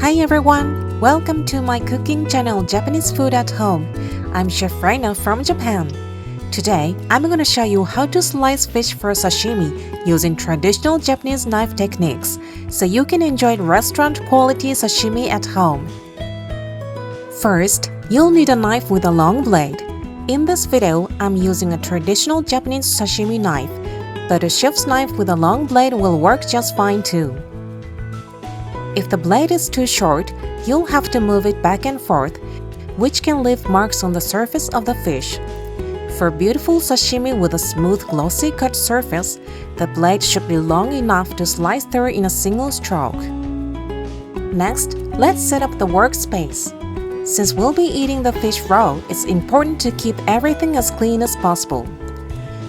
Hi everyone! Welcome to my cooking channel Japanese Food at Home. I'm Chef Reina from Japan. Today, I'm going to show you how to slice fish for sashimi using traditional Japanese knife techniques so you can enjoy restaurant quality sashimi at home. First, you'll need a knife with a long blade. In this video, I'm using a traditional Japanese sashimi knife, but a chef's knife with a long blade will work just fine too. If the blade is too short, you'll have to move it back and forth, which can leave marks on the surface of the fish. For beautiful sashimi with a smooth, glossy cut surface, the blade should be long enough to slice through in a single stroke. Next, let's set up the workspace. Since we'll be eating the fish raw, it's important to keep everything as clean as possible.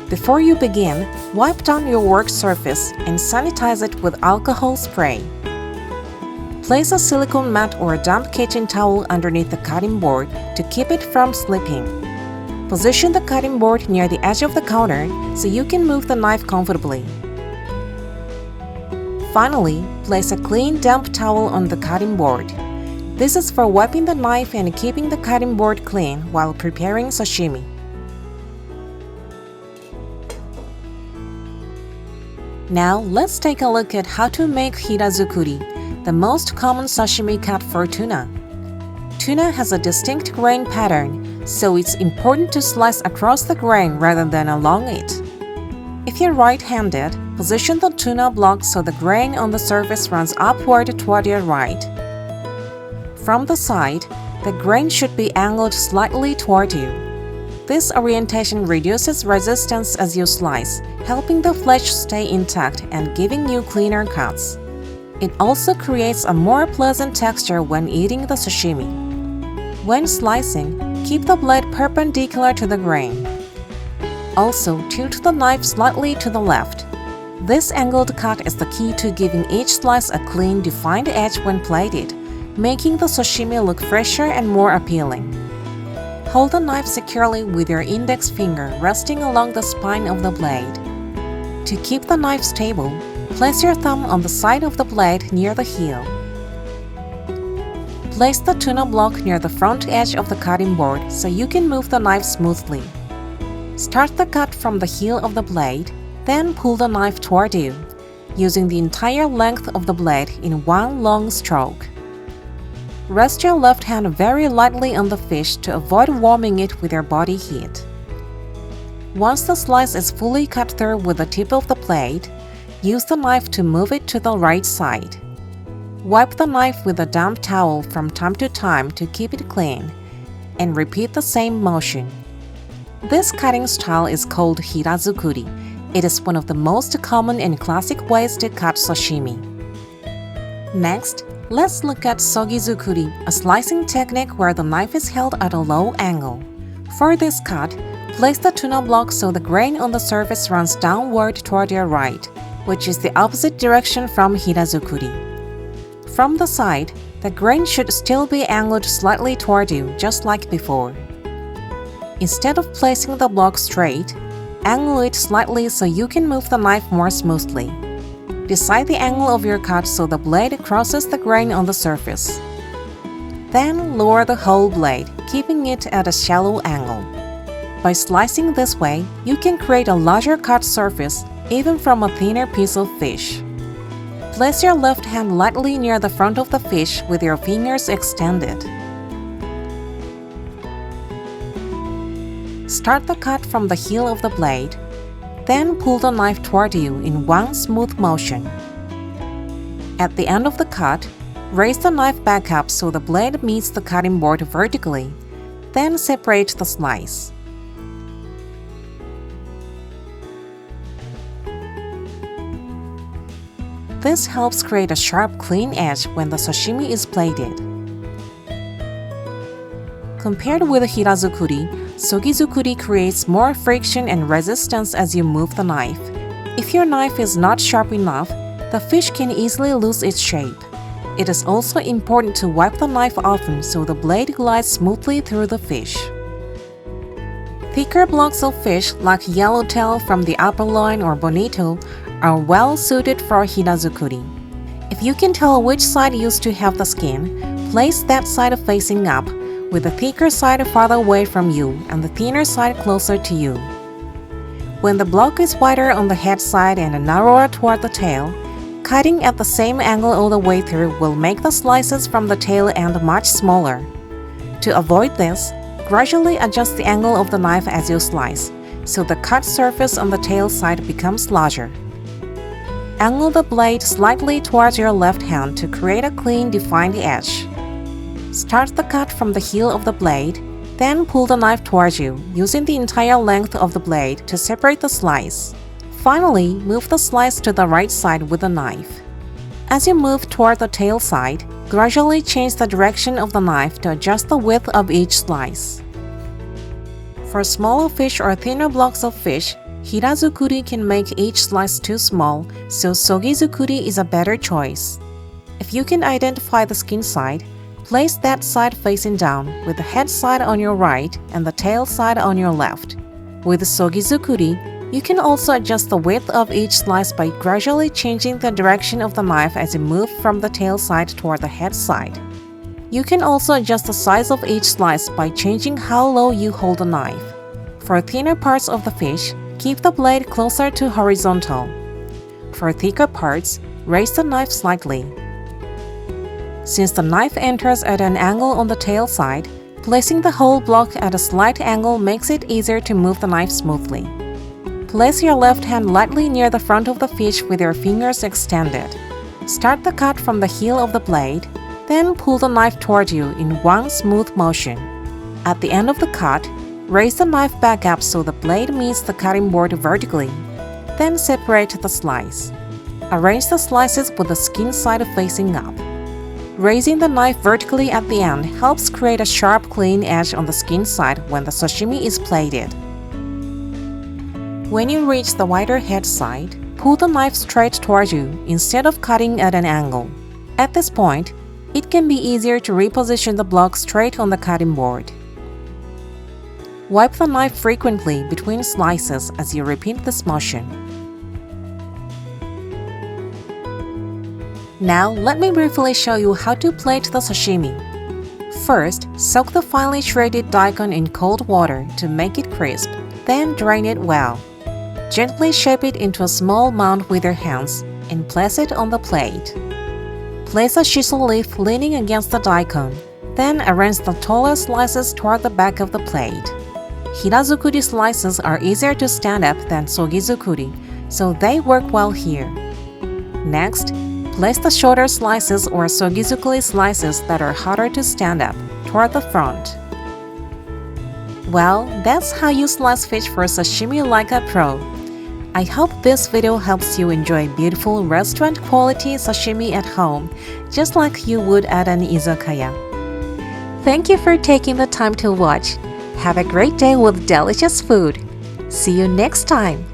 Before you begin, wipe down your work surface and sanitize it with alcohol spray. Place a silicone mat or a damp kitchen towel underneath the cutting board to keep it from slipping. Position the cutting board near the edge of the counter so you can move the knife comfortably. Finally, place a clean damp towel on the cutting board. This is for wiping the knife and keeping the cutting board clean while preparing sashimi. Now, let's take a look at how to make Hira-zukuri, the most common sashimi cut for tuna. Tuna has a distinct grain pattern, so it's important to slice across the grain rather than along it. If you're right-handed, position the tuna block so the grain on the surface runs upward toward your right. From the side, the grain should be angled slightly toward you. This orientation reduces resistance as you slice, helping the flesh stay intact and giving you cleaner cuts. It also creates a more pleasant texture when eating the sashimi. When slicing, keep the blade perpendicular to the grain. Also, tilt the knife slightly to the left. This angled cut is the key to giving each slice a clean, defined edge when plated, making the sashimi look fresher and more appealing. Hold the knife securely with your index finger resting along the spine of the blade. To keep the knife stable, place your thumb on the side of the blade near the heel. Place the tuna block near the front edge of the cutting board so you can move the knife smoothly. Start the cut from the heel of the blade, then pull the knife toward you, using the entire length of the blade in one long stroke. Rest your left hand very lightly on the fish to avoid warming it with your body heat. Once the slice is fully cut through with the tip of the blade, use the knife to move it to the right side. Wipe the knife with a damp towel from time to time to keep it clean, and repeat the same motion. This cutting style is called Hira-zukuri. It is one of the most common and classic ways to cut sashimi. Next, let's look at Sogi-zukuri, a slicing technique where the knife is held at a low angle. For this cut, place the tuna block so the grain on the surface runs downward toward your right, which is the opposite direction from Hira-zukuri. From the side, the grain should still be angled slightly toward you, just like before. Instead of placing the block straight, angle it slightly so you can move the knife more smoothly. Decide the angle of your cut so the blade crosses the grain on the surface. Then lower the whole blade, keeping it at a shallow angle. By slicing this way, you can create a larger cut surface even from a thinner piece of fish. Place your left hand lightly near the front of the fish with your fingers extended. Start the cut from the heel of the blade, then pull the knife toward you in one smooth motion. At the end of the cut, raise the knife back up so the blade meets the cutting board vertically, then separate the slice. This helps create a sharp, clean edge when the sashimi is plated. Compared with Hira-zukuri, Sogi-zukuri creates more friction and resistance as you move the knife. If your knife is not sharp enough, the fish can easily lose its shape. It is also important to wipe the knife often so the blade glides smoothly through the fish. Thicker blocks of fish like yellowtail from the upper loin or bonito are well suited for Hira-zukuri. If you can tell which side used to have the skin, place that side facing up, with the thicker side farther away from you and the thinner side closer to you. When the block is wider on the head side and narrower toward the tail, cutting at the same angle all the way through will make the slices from the tail end much smaller. To avoid this, gradually adjust the angle of the knife as you slice, so the cut surface on the tail side becomes larger. Angle the blade slightly towards your left hand to create a clean, defined edge. Start the cut from the heel of the blade, then pull the knife towards you, using the entire length of the blade to separate the slice. Finally, move the slice to the right side with the knife. As you move toward the tail side, gradually change the direction of the knife to adjust the width of each slice. For smaller fish or thinner blocks of fish, Hira-zukuri can make each slice too small, so Sogi-zukuri is a better choice. If you can identify the skin side, place that side facing down, with the head side on your right and the tail side on your left. With Sogi-zukuri, you can also adjust the width of each slice by gradually changing the direction of the knife as you move from the tail side toward the head side. You can also adjust the size of each slice by changing how low you hold the knife. For thinner parts of the fish, keep the blade closer to horizontal. For thicker parts, raise the knife slightly. Since the knife enters at an angle on the tail side, placing the whole block at a slight angle makes it easier to move the knife smoothly. Place your left hand lightly near the front of the fish with your fingers extended. Start the cut from the heel of the blade, then pull the knife toward you in one smooth motion. At the end of the cut, raise the knife back up so the blade meets the cutting board vertically. Then separate the slice. Arrange the slices with the skin side facing up. Raising the knife vertically at the end helps create a sharp, clean edge on the skin side when the sashimi is plated. When you reach the wider head side, pull the knife straight towards you instead of cutting at an angle. At this point, it can be easier to reposition the block straight on the cutting board. Wipe the knife frequently between slices as you repeat this motion. Now, let me briefly show you how to plate the sashimi. First, soak the finely shredded daikon in cold water to make it crisp, then drain it well. Gently shape it into a small mound with your hands and place it on the plate. Place a shiso leaf leaning against the daikon, then arrange the taller slices toward the back of the plate. Hira-zukuri slices are easier to stand up than Sogi-zukuri, so they work well here. Next, place the shorter slices or Sogi-zukuri slices that are harder to stand up toward the front. Well, that's how you slice fish for sashimi like a pro. I hope this video helps you enjoy beautiful restaurant-quality sashimi at home, just like you would at an izakaya. Thank you for taking the time to watch. Have a great day with delicious food. See you next time.